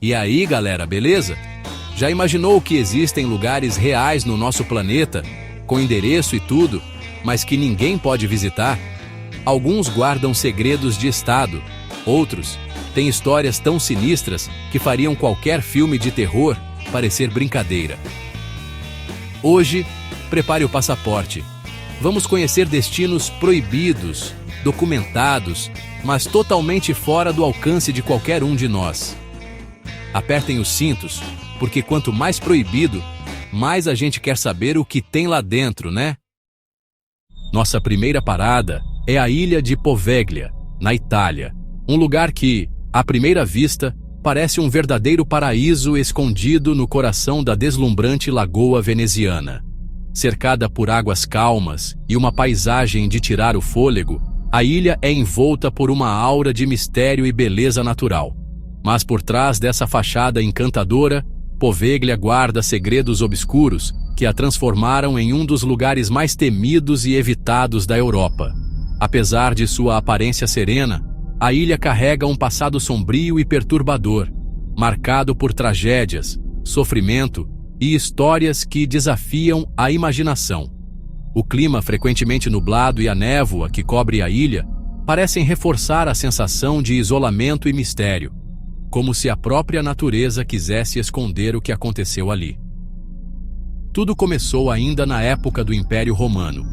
E aí, galera, beleza? Já imaginou que existem lugares reais no nosso planeta, com endereço e tudo, mas que ninguém pode visitar? Alguns guardam segredos de estado, outros têm histórias tão sinistras que fariam qualquer filme de terror parecer brincadeira. Hoje, prepare o passaporte. Vamos conhecer destinos proibidos, documentados, mas totalmente fora do alcance de qualquer um de nós. Apertem os cintos, porque quanto mais proibido, mais a gente quer saber o que tem lá dentro, né? Nossa primeira parada é a ilha de Poveglia, na Itália. Um lugar que, à primeira vista, parece um verdadeiro paraíso escondido no coração da deslumbrante lagoa veneziana. Cercada por águas calmas e uma paisagem de tirar o fôlego, a ilha é envolta por uma aura de mistério e beleza natural. Mas por trás dessa fachada encantadora, Poveglia guarda segredos obscuros que a transformaram em um dos lugares mais temidos e evitados da Europa. Apesar de sua aparência serena, a ilha carrega um passado sombrio e perturbador, marcado por tragédias, sofrimento e histórias que desafiam a imaginação. O clima frequentemente nublado e a névoa que cobre a ilha parecem reforçar a sensação de isolamento e mistério, como se a própria natureza quisesse esconder o que aconteceu ali. Tudo começou ainda na época do Império Romano,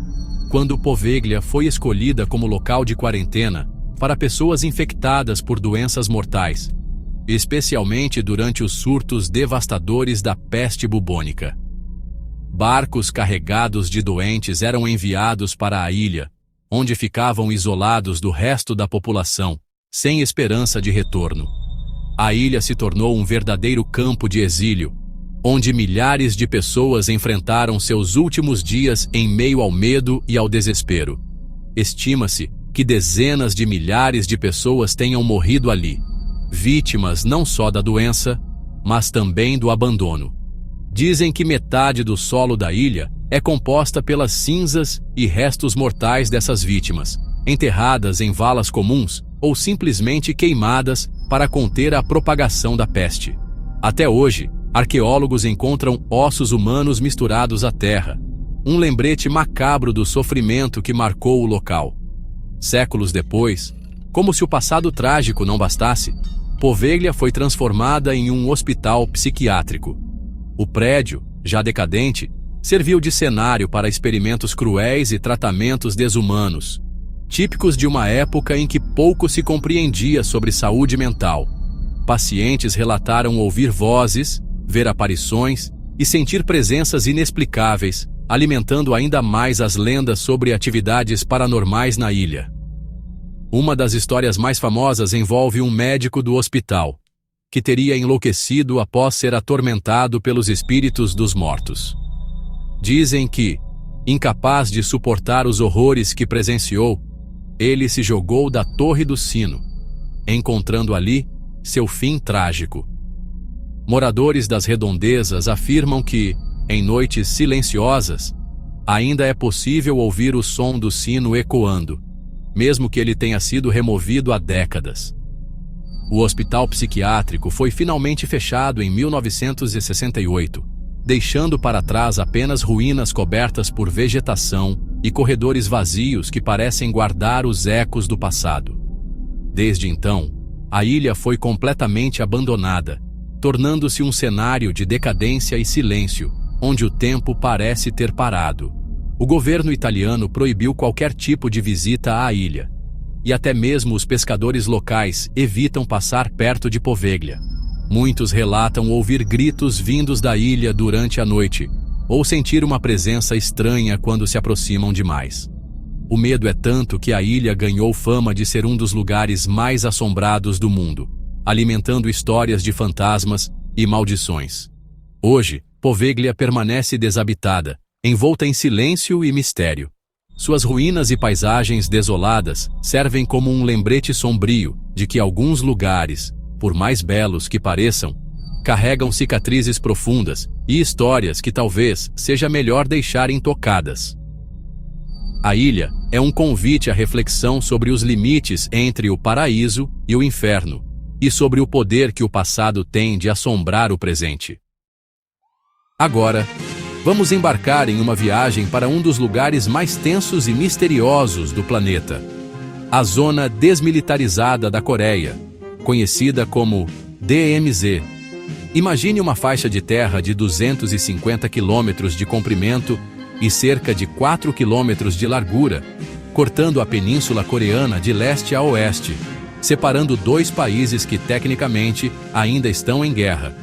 quando Poveglia foi escolhida como local de quarentena para pessoas infectadas por doenças mortais, especialmente durante os surtos devastadores da peste bubônica. Barcos carregados de doentes eram enviados para a ilha, onde ficavam isolados do resto da população, sem esperança de retorno. A ilha se tornou um verdadeiro campo de exílio, onde milhares de pessoas enfrentaram seus últimos dias em meio ao medo e ao desespero. Estima-se que dezenas de milhares de pessoas tenham morrido ali, vítimas não só da doença, mas também do abandono. Dizem que metade do solo da ilha é composta pelas cinzas e restos mortais dessas vítimas, enterradas em valas comuns ou simplesmente queimadas para conter a propagação da peste. Até hoje, arqueólogos encontram ossos humanos misturados à terra, um lembrete macabro do sofrimento que marcou o local. Séculos depois, como se o passado trágico não bastasse, Poveglia foi transformada em um hospital psiquiátrico. O prédio, já decadente, serviu de cenário para experimentos cruéis e tratamentos desumanos, típicos de uma época em que pouco se compreendia sobre saúde mental. Pacientes relataram ouvir vozes, ver aparições e sentir presenças inexplicáveis, alimentando ainda mais as lendas sobre atividades paranormais na ilha. Uma das histórias mais famosas envolve um médico do hospital, que teria enlouquecido após ser atormentado pelos espíritos dos mortos. Dizem que, incapaz de suportar os horrores que presenciou, ele se jogou da Torre do Sino, encontrando ali seu fim trágico. Moradores das redondezas afirmam que, em noites silenciosas, ainda é possível ouvir o som do sino ecoando, mesmo que ele tenha sido removido há décadas. O hospital psiquiátrico foi finalmente fechado em 1968, deixando para trás apenas ruínas cobertas por vegetação e corredores vazios que parecem guardar os ecos do passado. Desde então, a ilha foi completamente abandonada, tornando-se um cenário de decadência e silêncio, onde o tempo parece ter parado. O governo italiano proibiu qualquer tipo de visita à ilha, e até mesmo os pescadores locais evitam passar perto de Poveglia. Muitos relatam ouvir gritos vindos da ilha durante a noite, ou sentir uma presença estranha quando se aproximam demais. O medo é tanto que a ilha ganhou fama de ser um dos lugares mais assombrados do mundo, alimentando histórias de fantasmas e maldições. Hoje, Poveglia permanece desabitada, envolta em silêncio e mistério. Suas ruínas e paisagens desoladas servem como um lembrete sombrio de que alguns lugares, por mais belos que pareçam, carregam cicatrizes profundas e histórias que talvez seja melhor deixar intocadas. A ilha é um convite à reflexão sobre os limites entre o paraíso e o inferno, e sobre o poder que o passado tem de assombrar o presente. Agora, vamos embarcar em uma viagem para um dos lugares mais tensos e misteriosos do planeta, a Zona Desmilitarizada da Coreia, conhecida como DMZ. Imagine uma faixa de terra de 250 quilômetros de comprimento e cerca de 4 quilômetros de largura, cortando a Península Coreana de leste a oeste, separando dois países que tecnicamente ainda estão em guerra.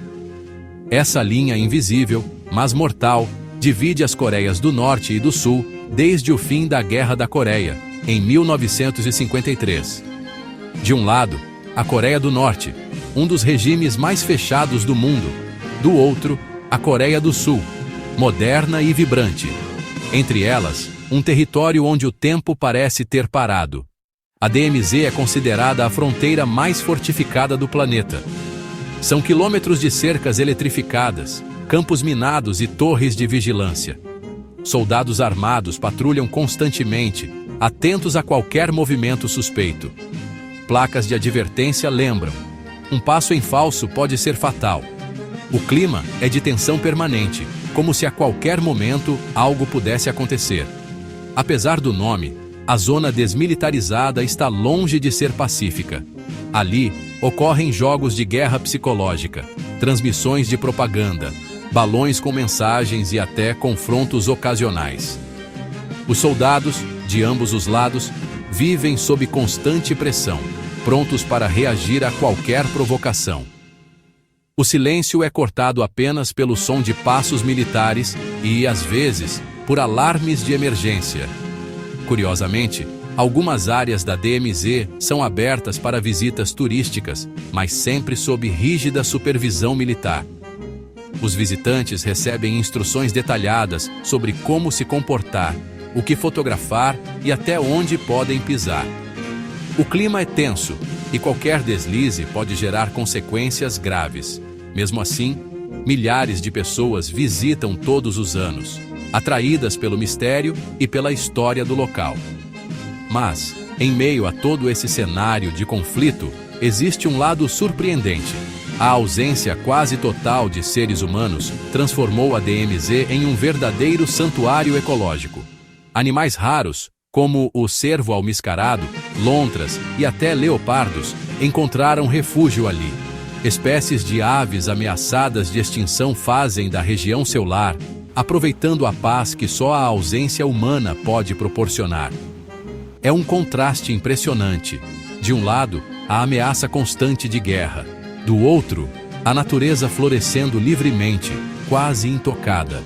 Essa linha invisível, mas mortal, divide as Coreias do Norte e do Sul desde o fim da Guerra da Coreia, em 1953. De um lado, a Coreia do Norte, um dos regimes mais fechados do mundo. Do outro, a Coreia do Sul, moderna e vibrante. Entre elas, um território onde o tempo parece ter parado. A DMZ é considerada a fronteira mais fortificada do planeta. São quilômetros de cercas eletrificadas, campos minados e torres de vigilância. Soldados armados patrulham constantemente, atentos a qualquer movimento suspeito. Placas de advertência lembram: um passo em falso pode ser fatal. O clima é de tensão permanente, como se a qualquer momento algo pudesse acontecer. Apesar do nome, a zona desmilitarizada está longe de ser pacífica. Ali, ocorrem jogos de guerra psicológica, transmissões de propaganda, balões com mensagens e até confrontos ocasionais. Os soldados, de ambos os lados, vivem sob constante pressão, prontos para reagir a qualquer provocação. O silêncio é cortado apenas pelo som de passos militares e, às vezes, por alarmes de emergência. Curiosamente, algumas áreas da DMZ são abertas para visitas turísticas, mas sempre sob rígida supervisão militar. Os visitantes recebem instruções detalhadas sobre como se comportar, o que fotografar e até onde podem pisar. O clima é tenso e qualquer deslize pode gerar consequências graves. Mesmo assim, milhares de pessoas visitam todos os anos, atraídas pelo mistério e pela história do local. Mas, em meio a todo esse cenário de conflito, existe um lado surpreendente. A ausência quase total de seres humanos transformou a DMZ em um verdadeiro santuário ecológico. Animais raros, como o cervo almiscarado, lontras e até leopardos, encontraram refúgio ali. Espécies de aves ameaçadas de extinção fazem da região seu lar, aproveitando a paz que só a ausência humana pode proporcionar. É um contraste impressionante. De um lado, a ameaça constante de guerra. Do outro, a natureza florescendo livremente, quase intocada.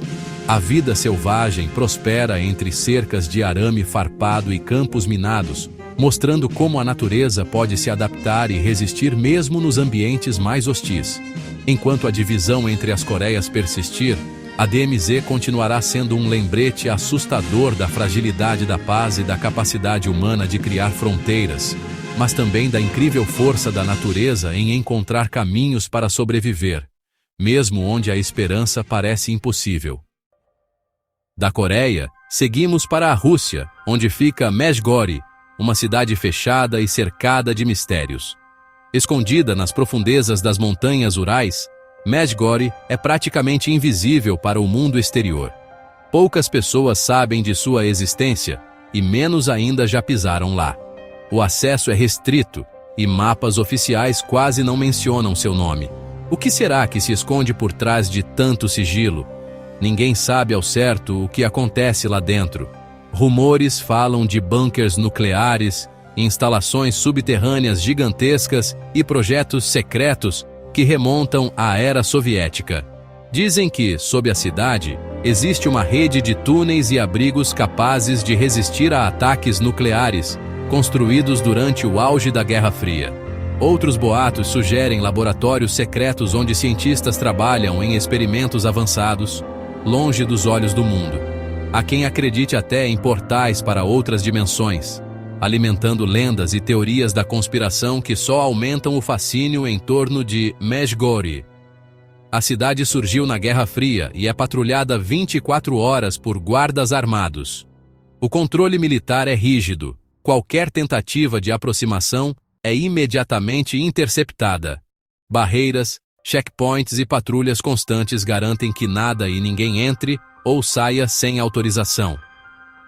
A vida selvagem prospera entre cercas de arame farpado e campos minados, mostrando como a natureza pode se adaptar e resistir mesmo nos ambientes mais hostis. Enquanto a divisão entre as Coreias persistir, a DMZ continuará sendo um lembrete assustador da fragilidade da paz e da capacidade humana de criar fronteiras, mas também da incrível força da natureza em encontrar caminhos para sobreviver, mesmo onde a esperança parece impossível. Da Coreia, seguimos para a Rússia, onde fica Medjugorje, uma cidade fechada e cercada de mistérios. Escondida nas profundezas das montanhas Urais, Medjugorje é praticamente invisível para o mundo exterior. Poucas pessoas sabem de sua existência e menos ainda já pisaram lá. O acesso é restrito e mapas oficiais quase não mencionam seu nome. O que será que se esconde por trás de tanto sigilo? Ninguém sabe ao certo o que acontece lá dentro. Rumores falam de bunkers nucleares, instalações subterrâneas gigantescas e projetos secretos que remontam à era soviética. Dizem que, sob a cidade, existe uma rede de túneis e abrigos capazes de resistir a ataques nucleares, construídos durante o auge da Guerra Fria. Outros boatos sugerem laboratórios secretos onde cientistas trabalham em experimentos avançados, longe dos olhos do mundo. Há quem acredite até em portais para outras dimensões, alimentando lendas e teorias da conspiração que só aumentam o fascínio em torno de Medjugorje. A cidade surgiu na Guerra Fria e é patrulhada 24 horas por guardas armados. O controle militar é rígido. Qualquer tentativa de aproximação é imediatamente interceptada. Barreiras, checkpoints e patrulhas constantes garantem que nada e ninguém entre ou saia sem autorização.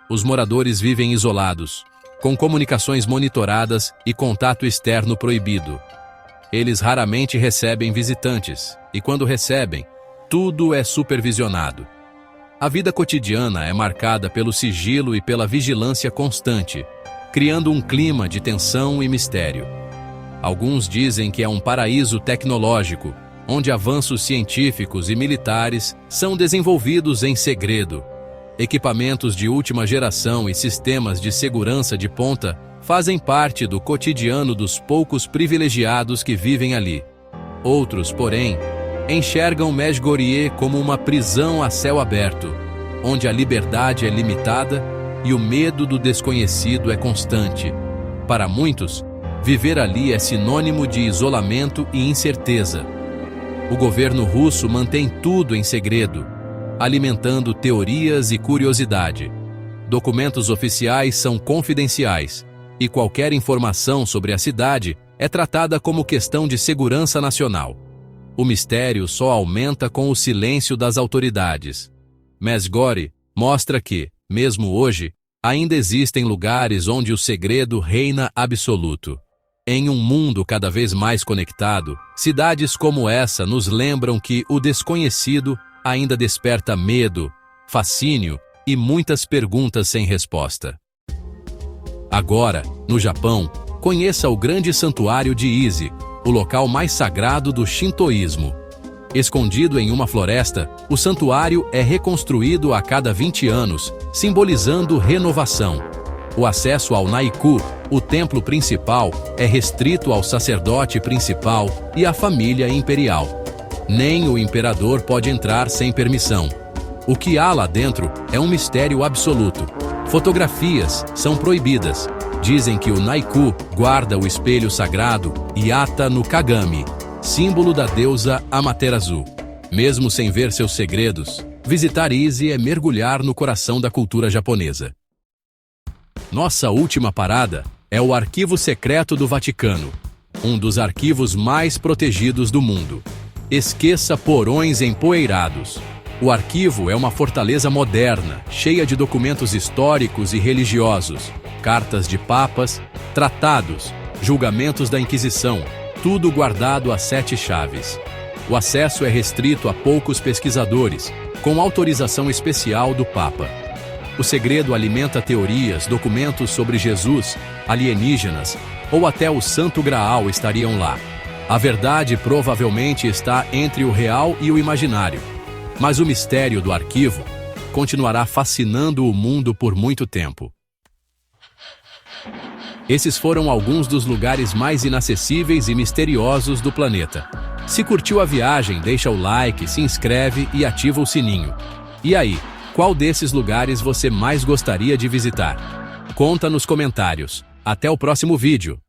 Os moradores vivem isolados, com comunicações monitoradas e contato externo proibido. Eles raramente recebem visitantes, e quando recebem, tudo é supervisionado. A vida cotidiana é marcada pelo sigilo e pela vigilância constante, criando um clima de tensão e mistério. Alguns dizem que é um paraíso tecnológico, onde avanços científicos e militares são desenvolvidos em segredo. Equipamentos de última geração e sistemas de segurança de ponta fazem parte do cotidiano dos poucos privilegiados que vivem ali. Outros, porém, enxergam Medjugorje como uma prisão a céu aberto, onde a liberdade é limitada e o medo do desconhecido é constante. Para muitos, viver ali é sinônimo de isolamento e incerteza. O governo russo mantém tudo em segredo, alimentando teorias e curiosidade. Documentos oficiais são confidenciais, e qualquer informação sobre a cidade é tratada como questão de segurança nacional. O mistério só aumenta com o silêncio das autoridades. Medjugorje mostra que, mesmo hoje, ainda existem lugares onde o segredo reina absoluto. Em um mundo cada vez mais conectado, cidades como essa nos lembram que o desconhecido ainda desperta medo, fascínio e muitas perguntas sem resposta. Agora, no Japão, conheça o grande santuário de Ise, o local mais sagrado do shintoísmo. Escondido em uma floresta, o santuário é reconstruído a cada 20 anos, simbolizando renovação. O acesso ao Naiku, o templo principal, é restrito ao sacerdote principal e à família imperial. Nem o imperador pode entrar sem permissão. O que há lá dentro é um mistério absoluto. Fotografias são proibidas. Dizem que o Naiku guarda o espelho sagrado Yata no Kagami, símbolo da deusa Amaterasu. Mesmo sem ver seus segredos, visitar Ise é mergulhar no coração da cultura japonesa. Nossa última parada é o Arquivo Secreto do Vaticano, um dos arquivos mais protegidos do mundo. Esqueça porões empoeirados. O arquivo é uma fortaleza moderna, cheia de documentos históricos e religiosos, cartas de papas, tratados, julgamentos da Inquisição, tudo guardado a 7 chaves. O acesso é restrito a poucos pesquisadores, com autorização especial do Papa. O segredo alimenta teorias, documentos sobre Jesus, alienígenas ou até o Santo Graal estariam lá. A verdade provavelmente está entre o real e o imaginário, mas o mistério do arquivo continuará fascinando o mundo por muito tempo. Esses foram alguns dos lugares mais inacessíveis e misteriosos do planeta. Se curtiu a viagem, deixa o like, se inscreve e ativa o sininho. E aí, qual desses lugares você mais gostaria de visitar? Conta nos comentários. Até o próximo vídeo!